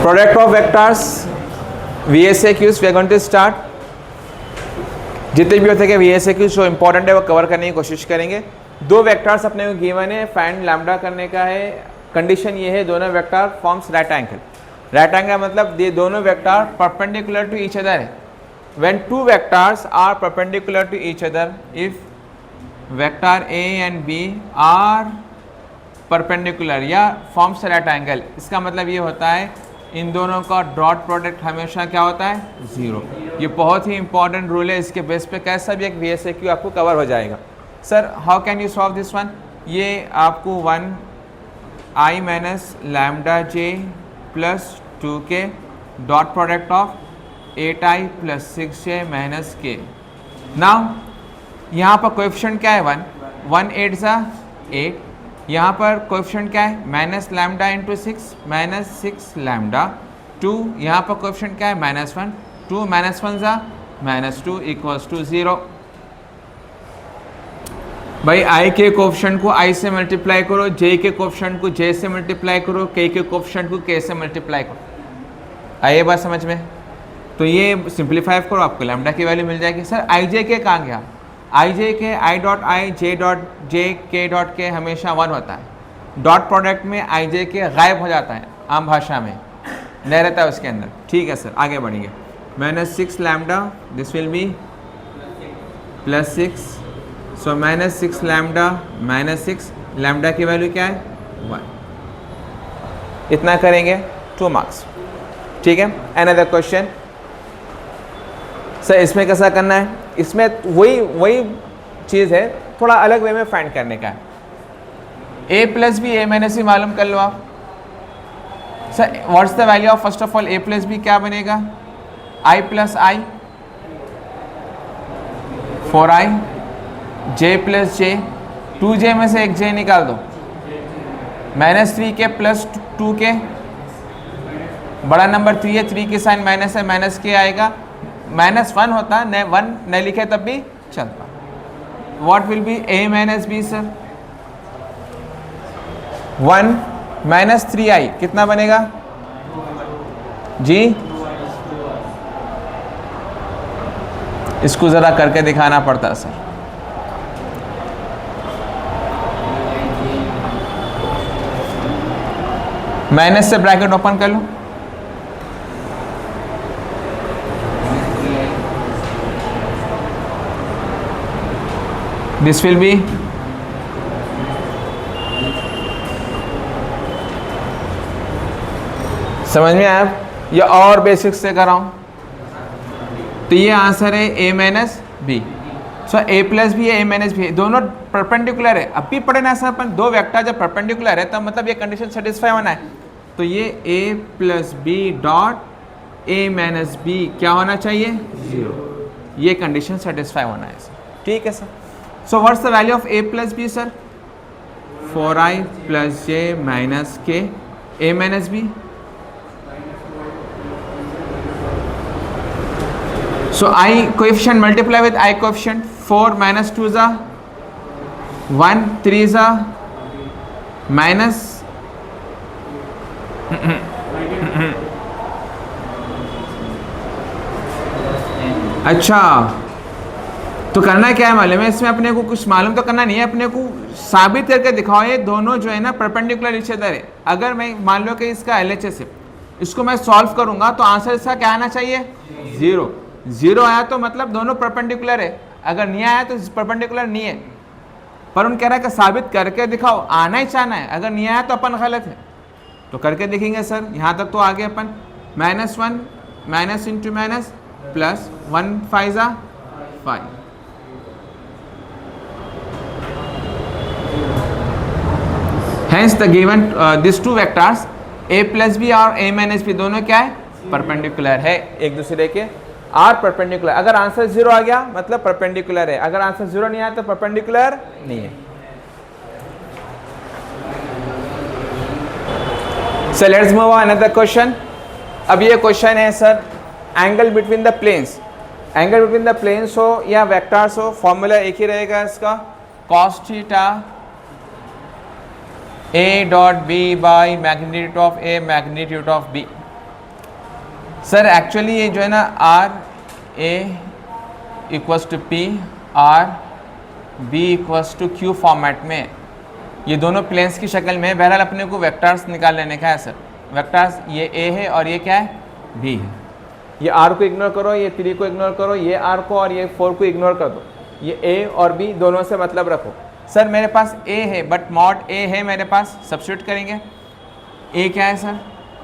Product of vectors VSAQs we are going to start. जितने भी होते हैं VSAQs जो इंपॉर्टेंट है वो कवर करने की कोशिश करेंगे। दो वेक्टर्स अपने को गिवन है, फाइंड लैम्डा करने का है। कंडीशन ये है दोनों vector forms right angle. Right angle मतलब ये दोनों vector perpendicular to each other है। When two vectors are perpendicular to each other, if vector A and B are perpendicular या फॉर्म्स राइट एंगल, इसका मतलब ये होता है इन दोनों का डॉट प्रोडक्ट हमेशा क्या होता है, 0। ये बहुत ही इंपॉर्टेंट रूल है, इसके बेस पे कैसा भी एक VSAQ आपको कवर हो जाएगा। Sir how can you solve this one? ये आपको 1i minus lambda j plus 2k dot product of 8i plus 6j minus k। Now यहाँ पर कोएफिशिएंट क्या है 1 8 सा 8। यहाँ पर कोएफिशिएंट क्या है minus lambda into 6 minus 6 lambda 2। यहाँ पर कोएफिशिएंट क्या है -1 2 -1 सा -2 इक्वल्स टू 0। भाई i के कोएफिशिएंट को i से मल्टीप्लाई करो, j के कोएफिशिएंट को j से मल्टीप्लाई करो, k के कोएफिशिएंट को k से मल्टीप्लाई करो। आइए बात समझ में। तो ये सिंप्लीफाई करो, आपको लैम्डा की वैल्यू मिल जाएगी। सर i j के कहाँ गया? i j के i dot i j dot j k dot k हमेशा 1 होता है। डॉट प्रोडक्ट में i j के गायब हो जाता है, आम भाषा में नहीं रहता है उसके अंदर। ठीक है सर, आगे बढ़ेंगे। -6 lambda this will B +6, so -6 lambda -6 lambda की वैल्यू क्या है 1। इतना करेंगे 2 मार्क्स। ठीक है, अनदर क्वेश्चन। सर इसमें कैसा करना है? इसमें वही चीज़ है, थोड़ा अलग वे में फाइंड करने का है। a plus b a minus b मालूम कर लो आप। Sir what's the value of first of all a plus b क्या बनेगा? i plus i 4i, j plus j 2j में से एक j निकाल दो, -3k प्लस 2k। बड़ा नंबर 3 है, 3 की साइन माइनस है, माइनस के आएगा। -1 होता, 1 नहीं लिखे तब भी चलता। What will be a minus b? Sir 1 -3i कितना बनेगा जी? इसको जरा करके दिखाना पड़ता सर। माइनस से ब्रैकेट ओपन कर लो। दिस विल बी समझ में आया? या और बेसिक्स से कराऊं तो ये आंसर है a minus b. So a plus b है, a माइनस बी है, दोनों परपेंडिकुलर है। अब भी पढ़े ना सर अपन, दो वेक्टर जब परपेंडिकुलर है तब मतलब ये कंडीशन सेटिस्फाई होना है। तो ये a plus b dot a minus b क्या होना चाहिए 0। ये कंडीशन सेटिस्फाई होना है सर। ठीक है sir. So what's the value of a plus b? Sir 4i plus j minus k a minus b. So I coefficient multiply with I coefficient, 4 minus 2 is 1, 3 is minus अच्छा तो करना क्या है मालूम है? इसमें अपने को कुछ मालूम तो करना नहीं है, अपने को साबित करके दिखाओ ये दोनों जो है ना परपेंडिकुलर ईच अदर है। अगर मैं मान लो कि इसका LHS है, इसको मैं सॉल्व करूंगा तो आंसर इसका क्या आना चाहिए 0 आया तो मतलब दोनों परपेंडिकुलर है, अगर नहीं आया तो परपेंडिकुलर नहीं है। पर उन कह रहा है कि साबित करके दिखाओ, आना ही चाहना है, अगर नहीं आया तो अपन गलत है। तो करके देखेंगे सर। यहाँ तक तो आगे अपन -1 माइनस इंटू माइनस प्लस 1 5 ज़ा 5। Hence the given this two vectors a plus b और a माइनस बी दोनों क्या है परपेंडिकुलर है एक दूसरे के, आर परपेंडिकुलर। अगर आंसर 0 आ गया मतलब परपेंडिकुलर है, अगर आंसर 0 नहीं आया तो परपेंडिकुलर नहीं है। So let's move on another question. अब ये क्वेश्चन है sir angle between the planes. Angle between the planes हो या वेक्टर्स हो, फॉर्मूला एक ही रहेगा इसका, cos theta a dot b by magnitude of a magnitude of b। Sir actually ये जो है ना r a equals to p r b equals to q format में, ये दोनों प्लेन्स की शक्ल में। बहरहाल अपने को वेक्टर्स निकाल लेने का है सर। वेक्टर्स ये ए है और ये क्या है, बी है। ये आर को इग्नोर करो, ये 3 को इग्नोर करो, ये आर को और ये 4 को इग्नोर कर दो। ये ए और बी दोनों से मतलब रखो। सर मेरे पास ए है बट मॉड ए है मेरे पास, सब्स्टिट्यूट करेंगे। ए क्या है sir,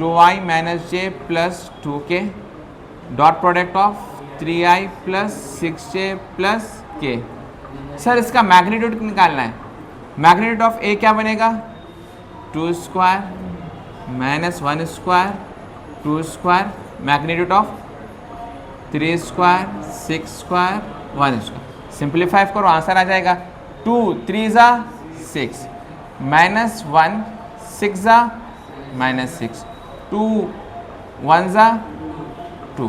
2i minus J plus 2k dot product of 3i plus 6j plus k। Sir इसका मैग्नीट्यूड निकालना है। मैग्नीट्यूड ऑफ ए क्या बनेगा, 2 square minus 1 square 2 square, magnitude of 3 square 6 square 1 square. Simplify करो आंसर आ जाएगा 2 3 ज़ा 6 माइनस 1 6 ज़ा माइनस 6 2 1 ज़ा 2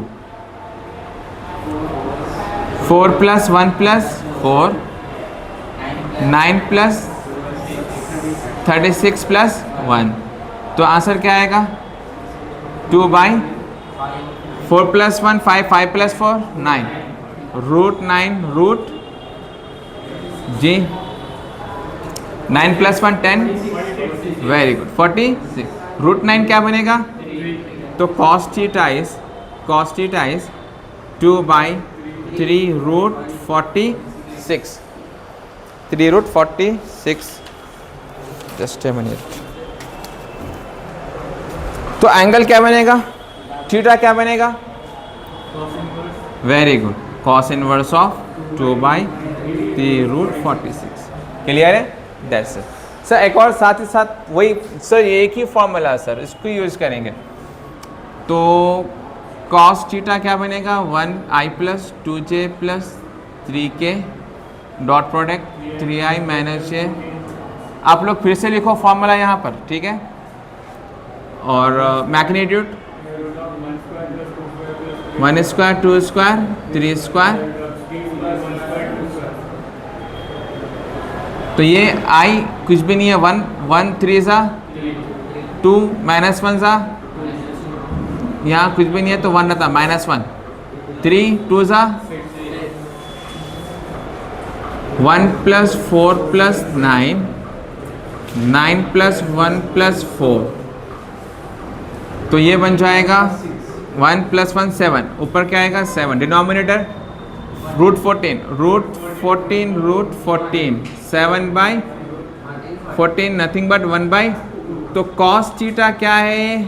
4 प्लस 1 प्लस 4 9 प्लस 36 प्लस 1, तो आंसर क्या आएगा 2/4 प्लस 1 5 5 प्लस 4 9 रूट 9 रूट जी 9 प्लस 1 10, वेरी गुड 46। रूट 9 क्या बनेगा, तो cos theta is 2/3 root 46 3 root 46। Just a minute. तो एंगल क्या बनेगा, थीटा क्या बनेगा, very good cos inverse of 2/3 root 46। Clear है, दैट्स इट सर। एक और साथ ही साथ वही सर, एक ही फॉर्मूला सर, इसको यूज करेंगे। तो cos थीटा क्या बनेगा, 1i plus 2j plus 3k dot product 3i minus j। आप लोग फिर से लिखो फॉर्मूला यहाँ पर, ठीक है। और मैग्नीट्यूड 1 स्क्वायर 2 स्क्वायर 3 स्क्वायर, तो ये i कुछ भी नहीं है, 1 1 3 ज़ा 2 माइनस 1 ज़ा, यहाँ कुछ भी नहीं है तो 1 रहता माइनस 1 3 2 ज़ा 1 प्लस 4 प्लस 9 9 प्लस 1 प्लस 4, तो ये बन जाएगा 1 प्लस 1 7, ऊपर क्या आएगा 7, denominator root 14 root 14 7/14 nothing but 1/, तो cos थीटा क्या है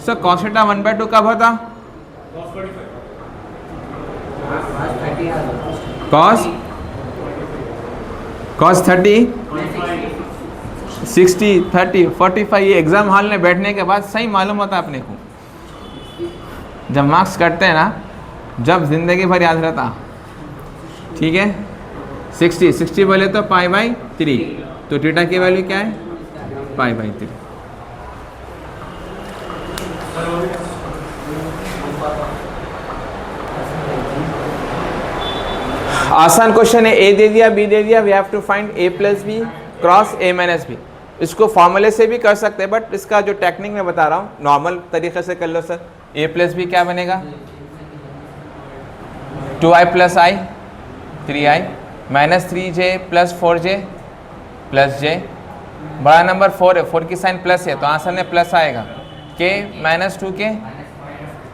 सर, cos थीटा 1/2 कब होता, cos 30 60 30 45, ये एग्ज़ाम हॉल में बैठने के बाद सही मालूम होता अपने को, जब मार्क्स कटते हैं ना, जब ज़िंदगी भर याद रहता, ठीक है। 60 बोले तो π/3, तो थीटा की वैल्यू क्या है, π/3। आसान क्वेश्चन है, ए दे दिया बी दे दिया, we have to find a plus b cross a minus b. इसको फॉर्मूले से भी कर सकते हैं बट इसका जो टेक्निक मैं बता रहा हूँ नॉर्मल तरीके से कर लो सर। ए प्लस बी क्या बनेगा, 2i plus i 3i minus 3j plus 4j plus j, बड़ा नंबर 4 है, 4 की साइन प्लस है तो आंसर में प्लस आएगा। k minus 2k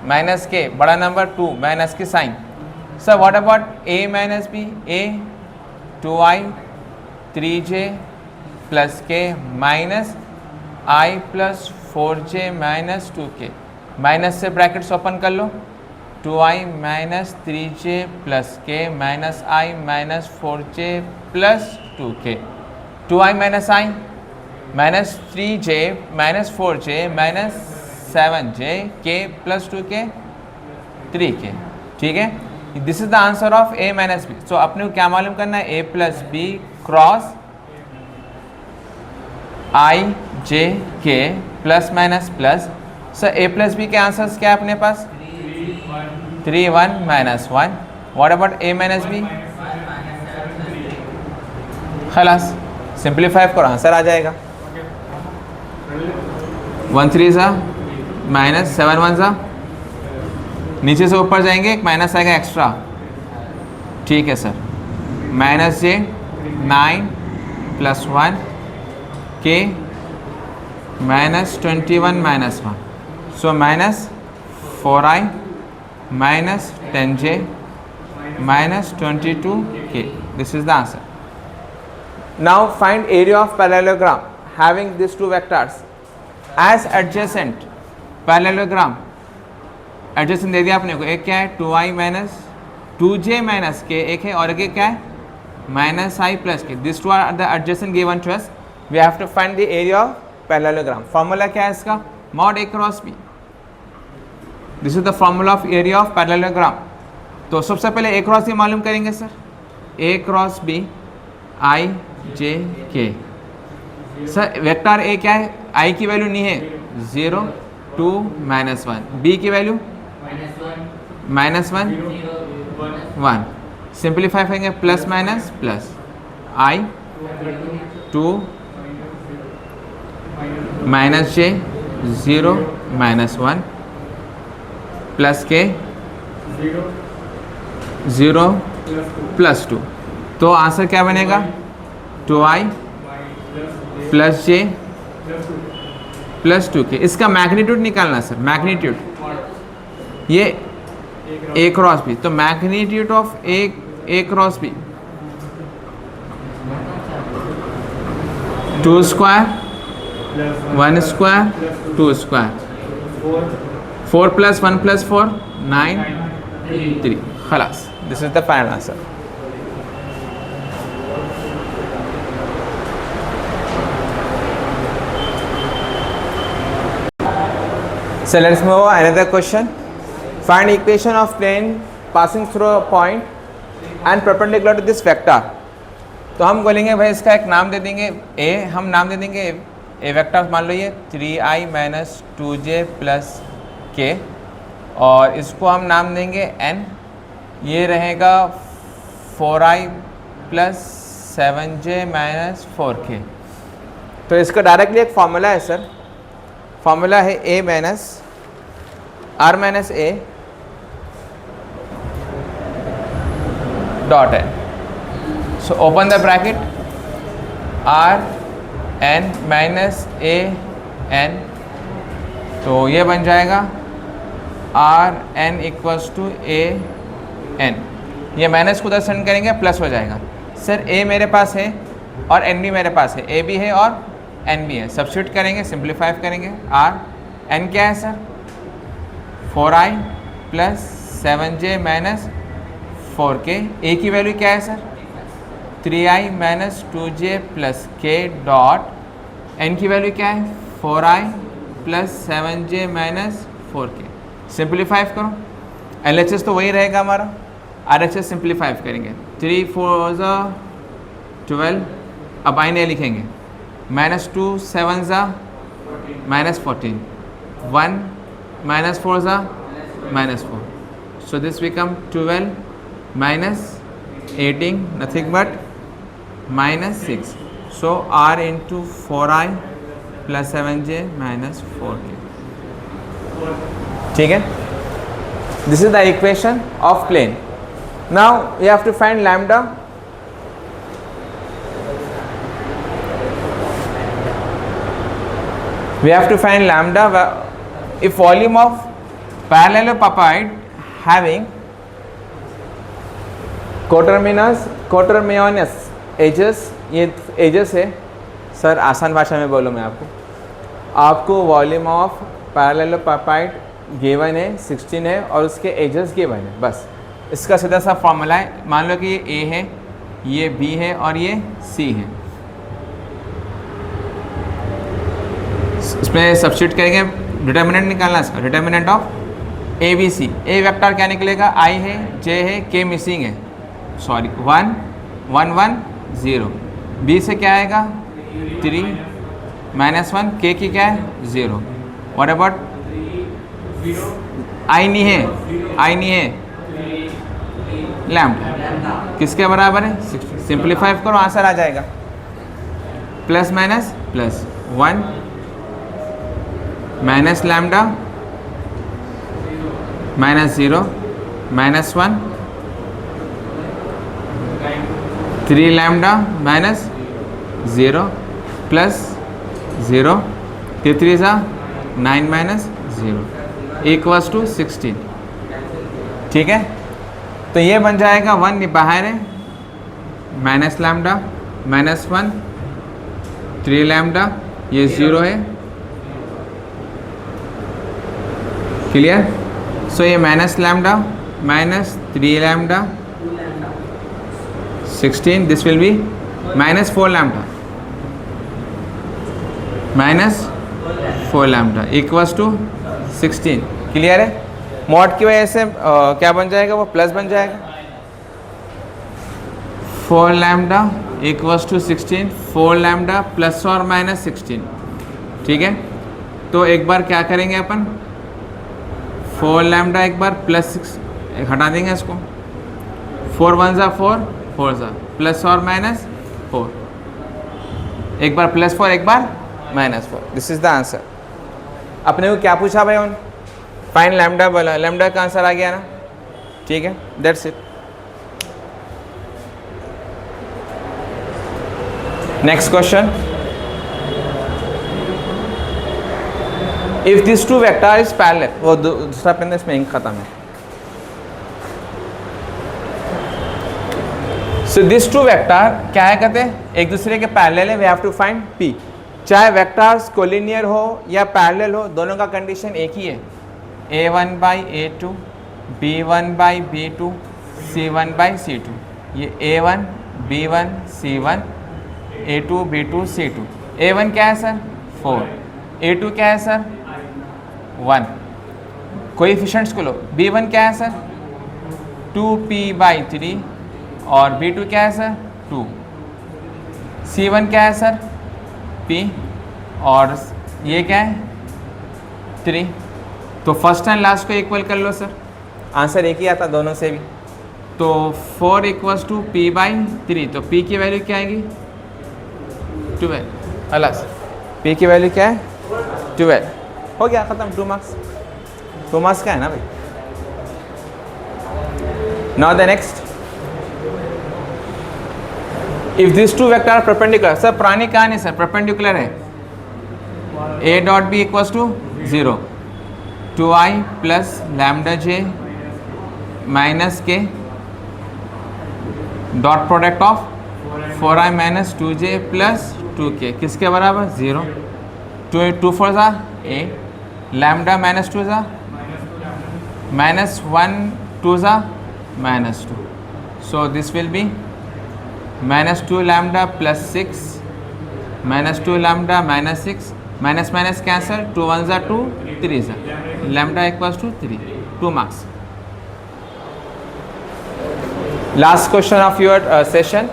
minus k, बड़ा नंबर 2 माइनस की sign. Sir what about a minus b, a 2i 3j plus k minus i plus 4j minus 2k, minus से brackets open कर लो, 2i minus 3j plus k minus i minus 4j plus 2k, 2i minus i minus 3j minus 4j minus 7j k plus 2k 3k, ठीक है। This is the answer of a minus b. So अपने को क्या मालूम करना है, a plus b cross i j k plus minus plus. Sir a plus b के answers क्या है अपने पास, 3 1 minus 1। What about a minus b, खलास सिंप्लीफाई करो आंसर आ जाएगा, 1 3 ज़ा माइनस 7 1 ज़ा नीचे से ऊपर जाएंगे, एक माइनस आएगा एक्स्ट्रा, ठीक है सर। माइनस जे 9 + 1 के -21 - 1, सो -4i -10j -22k. This is the answer. Now find area of parallelogram having these two vectors as adjacent. Parallelogram adjacent दे दिया आपने को, एक क्या है 2i - 2j - k, एक है, और एक क्या है -i + k. These two are the adjacent given to us. We have to find the area of parallelogram. Formula क्या है इसका? mod a cross b. This is the formula of area of parallelogram. तो सबसे पहले a cross b मालूम करेंगे sir. a cross b i j k। Sir vector a क्या है? i की वैल्यू नहीं है 0 2 -1, b की वैल्यू -1 1। सिंप्लीफाई करेंगे plus minus plus i 2 -j 0 -1 plus के 0 + 2। तो आंसर क्या बनेगा 2i + j + 2k। इसका मैग्नीट्यूड निकालना सर, मैग्नीट्यूड, ये a क्रॉस b, तो magnitude of a cross b 2 square 1 square 2 square 4 + 1 + 4 9 3। खलास, this is the final answer. So let's move on another question. Find equation of plane passing through a point and perpendicular to this vector. तो हम बोलेंगे भाई इसका एक नाम दे देंगे a, हम नाम दे देंगे a वेक्टर, मान लो ये 3i - 2j + k, और इसको हम नाम देंगे n। ये रहेगा 4i + 7j - 4k। तो इसका डायरेक्टली एक फॉर्मूला है सर, फॉर्मूला है a - r - a dot n. So open the bracket, r n - a n, तो ये बन जाएगा r n = a n। ये माइनस को उधर सेंड करेंगे, प्लस हो जाएगा। सर a मेरे पास है और n भी मेरे पास है, a भी है और n भी है, सब्स्टिट्यूट करेंगे, सिंप्लीफाई करेंगे। r n क्या है sir 4i + 7j - 4k। a की वैल्यू क्या है sir 3i - 2j + k dot n की वैल्यू क्या है 4i + 7j - 4k। सिंप्लीफाई करो, LHS तो वही रहेगा हमारा, RHS सिंप्लीफाई करेंगे, 3 4 12, अब आई नहीं लिखेंगे, -2 7 -14, 1 -4 -4, so this become 12 -18, nothing but -6, so r into 4i + 7j - 4k। ठीक है, this is the equation of plane. Now we have to find lambda. We have to find lambda if volume of parallelepiped having coterminous edges, ये edges है sir, आसान भाषा में बोलूँ मैं आपको वॉल्यूम ऑफ पैरेललोपाइड गिवन है 16 है और उसके एजेस गिवन है, बस इसका सीधा सा फॉर्मूला है। मान लो कि ये ए है, ये बी है और ये सी है, इसमें सब्स्टिट्यूट करेंगे, डिटर्मिनेंट निकालना इसका, determinant of a b c. A vector क्या निकलेगा आई है, जे है, के मिसिंग है, सॉरी 1 1 1 0। बी से क्या आएगा 3 -1, के की क्या है 0। व्हाट अबाउट आई नहीं है लैम्डा किसके बराबर है 60। सिंप्लीफाई करो, आंसर आ जाएगा plus minus plus 1 minus lambda minus 0 minus 1 3 lambda minus 0 plus 0 3 सा 9 माइनस 0 इक्वल्स टू 16। ठीक है, तो ये बन जाएगा 1 बाहर है, माइनस लैम्डा माइनस 1 3 लैम्डा, ये 0 है। क्लियर? सो ये minus lambda minus 3 lambda 16, this will be minus 4 lambda minus 4 lambda equals to 16। Clear है? मॉड की वजह से क्या बन जाएगा, वो प्लस बन जाएगा। 4 lambda equals to 16, 4 lambda plus और माइनस 16। ठीक है, तो एक बार क्या करेंगे अपन, 4 लैम्डा एक बार प्लस 6 हटा देंगे इसको, 4 1 ज़ा 4 4 ज़ा प्लस और माइनस 4, एक बार प्लस 4 एक बार minus 4। This is the answer. अपने को क्या पूछा भाई, उन फाइन लैम्डा बोला, लैम्डा का आंसर आ गया ना। ठीक है, that's it. Next question, if this two vector is parallel, वो दूसरा पेन इसमें इंक खत्म है। सो दिस टू वेक्टर क्या है, कहते हैं एक दूसरे के पैरेलल है, we have to find p. चाहे वेक्टर्स कोलिनियर हो या पैरेलल हो, दोनों का कंडीशन एक ही है, a1 by a2 b1 by b2 c1 by c2। ये a1 b1 c1 a2 b2 c2। a1 क्या है सर 4, a2 क्या है सर 1, कोएफिशिएंट्स को लो। b1 क्या है सर 2p बाई 3 और b2 क्या है सर 2, c1 क्या है सर p और ये क्या है 3। तो फर्स्ट एंड लास्ट को इक्वल कर लो सर, आंसर एक ही आता दोनों से भी। तो 4 इक्वल्स टू p बाई 3, तो p की वैल्यू क्या आएगी 12। अलग p की वैल्यू क्या है 12। हो गया ख़त्म, 2 मार्क्स, 2 मार्क्स का है ना भाई। Now the next, if this two vector are perpendicular. Sir पुरानी कहानी सर, परपेंडिकुलर है, a dot b equals to 0, 2i plus lambda j minus k dot product of 4i minus 2j plus 2k किसके बराबर 0, 2 4 ज़ा 8, lambda minus 2 ज़ा minus 1 2 ज़ा minus 2। So this will be minus 2 lambda plus 6 minus 2 lambda minus 6, minus minus cancel, 2 1 ज़ा 2 3 ज़ा, lambda equals to 3, 2 marks. Last question of your session,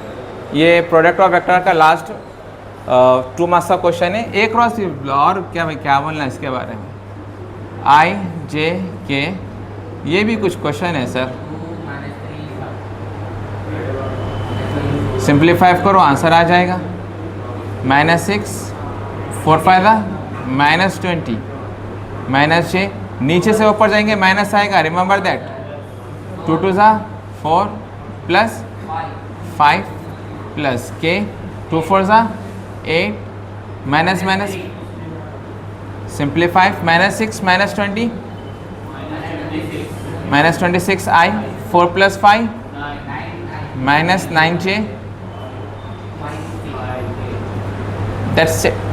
ये product of vector का last 2 marks का question है। एक cross और क्या भाई क्या बोलना है इसके बारे में, i j k, ये भी कुछ क्वेश्चन है सर, सिंप्लीफाई करो आंसर आ जाएगा, माइनस 6 4 5 माइनस 20 माइनस 6, नीचे से ऊपर जाएंगे माइनस आएगा, रिमेंबर दैट, 2 2 ज़ा 4 प्लस 5 प्लस k, 2 4 ज़ा 8 minus minus simplify, minus 6 minus 20 minus 26 i, 4 plus 5 minus 9j, that's it.